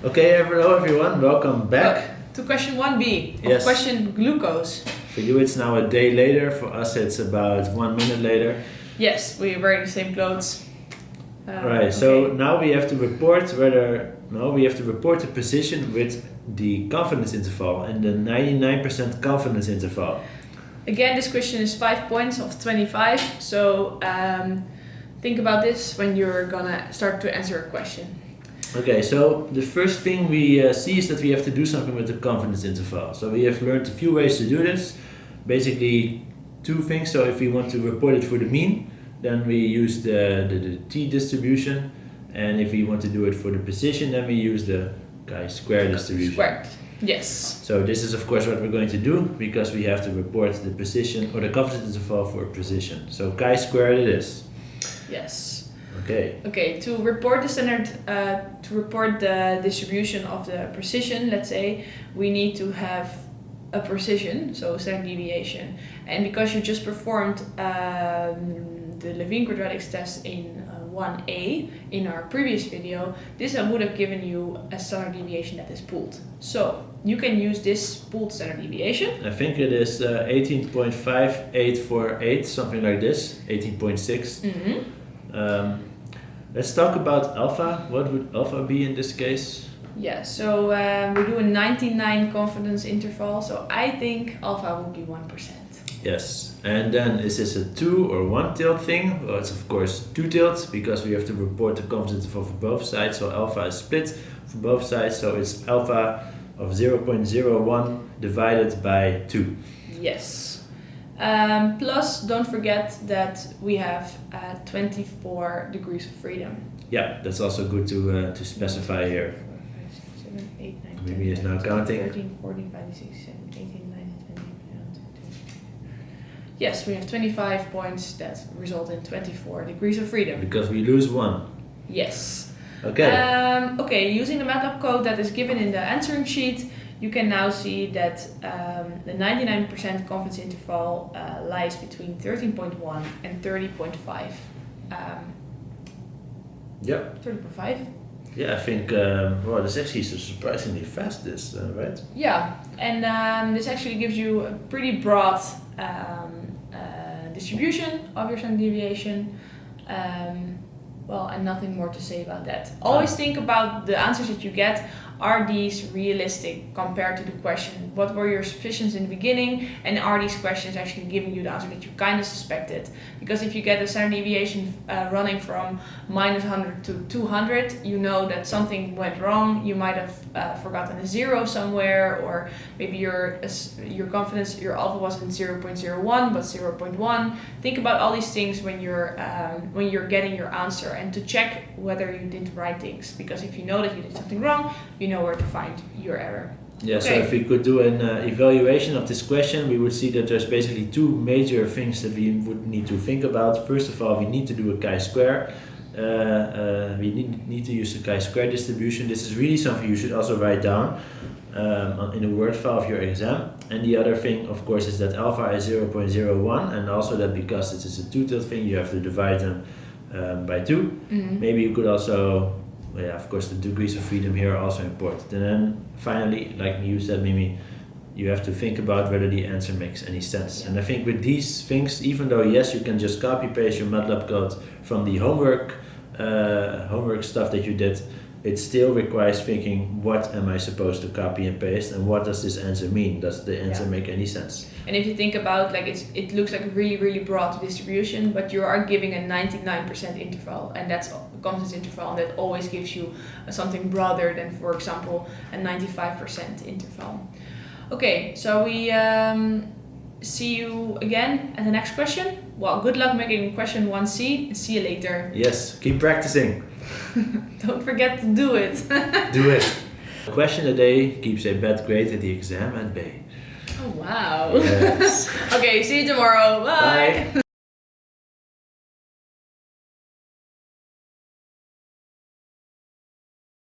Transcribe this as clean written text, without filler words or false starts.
Okay, hello everyone, welcome back. To question 1b of Yes. question glucose. For you it's now a day later, for us it's about 1 minute later. Yes, we are wearing the same clothes. Right, so now we have to report the precision with the confidence interval and the 99% confidence interval. Again, this question is 5 points of 25, so think about this when you're gonna start to answer a question. Okay, so the first thing we see is that we have to do something with the confidence interval. So we have learned a few ways to do this. Basically, two things. So if we want to report it for the mean, then we use the t distribution. And if we want to do it for the precision, then we use the chi-square distribution. Squared. Yes. So this is of course what we're going to do, because we have to report the precision or the confidence interval for precision. So chi-squared it is. Yes. Okay. Okay, to report the standard, to report the distribution of the precision, let's say, we need to have a precision, so standard deviation. And because you just performed the Levene quadratics test in 1a in our previous video, this would have given you a standard deviation that is pooled. So you can use this pooled standard deviation. I think it is 18.5848, something like this, 18.6. Mm-hmm. Let's talk about alpha. What would alpha be in this case? Yeah, so we do a 99 confidence interval, so I think alpha would be 1%. Yes, and then is this a 2 or 1 tilt thing? Well, it's of course 2 tilts, because we have to report the confidence interval for both sides, so alpha is split for both sides, so it's alpha of 0.01 divided by 2. Yes. Plus, don't forget that we have 24 degrees of freedom. Yeah, that's also good to specify here. 4, 5, 6, 7, 8, 9, 10, Maybe it's now 11, counting. 13, 14, 15, 16, 17, 18, 19, 20, 21, 22. Yes, we have 25 points that result in 24 degrees of freedom. Because we lose 1. Yes. Okay. Okay, using the MATLAB code that is given in the answering sheet, you can now see that the 99% confidence interval lies between 13.1 and 30.5. Yeah. 30.5? Yeah, I think, well, this actually is surprisingly fast, this, right? Yeah, and this actually gives you a pretty broad distribution of your standard deviation. Well, and nothing more to say about that. Always think about the answers that you get. Are these realistic compared to the question? What were your suspicions in the beginning? And are these questions actually giving you the answer that you kind of suspected? Because if you get a standard deviation running from -100 to 200, you know that something went wrong. You might have forgotten a zero somewhere, or maybe your confidence, your alpha wasn't 0.01 but 0.1. Think about all these things when you're getting your answer, and to check whether you did the right things. Because if you know that you did something wrong, you know where to find your error. Yeah, Okay. so if we could do an evaluation of this question, we would see that there's basically two major things that we would need to think about. First of all, we need to do a chi-square. We need to use the chi-square distribution. This is really something you should also write down in the word file of your exam. And the other thing, of course, is that alpha is 0.01, and also that because this is a two-tilt thing, you have to divide them by 2. Mm-hmm. Maybe you could also, yeah, of course, the degrees of freedom here are also important. And then finally, like you said, Mimi, you have to think about whether the answer makes any sense. Yeah. And I think with these things, even though yes, you can just copy paste your MATLAB code from the homework stuff that you did, it still requires thinking, what am I supposed to copy and paste, and what does this answer mean? Does the answer make any sense? And if you think about, like, it looks like a really, really broad distribution, but you are giving a 99% interval, and that's a confidence interval, and that always gives you something broader than, for example, a 95% interval. Okay, so we see you again at the next question. Well, good luck making question 1C, and see you later. Yes, keep practicing. Don't forget to do it. Do it. A question a day keeps a bad grade at the exam at bay. Oh, wow. Yes. Okay, see you tomorrow. Bye. Bye.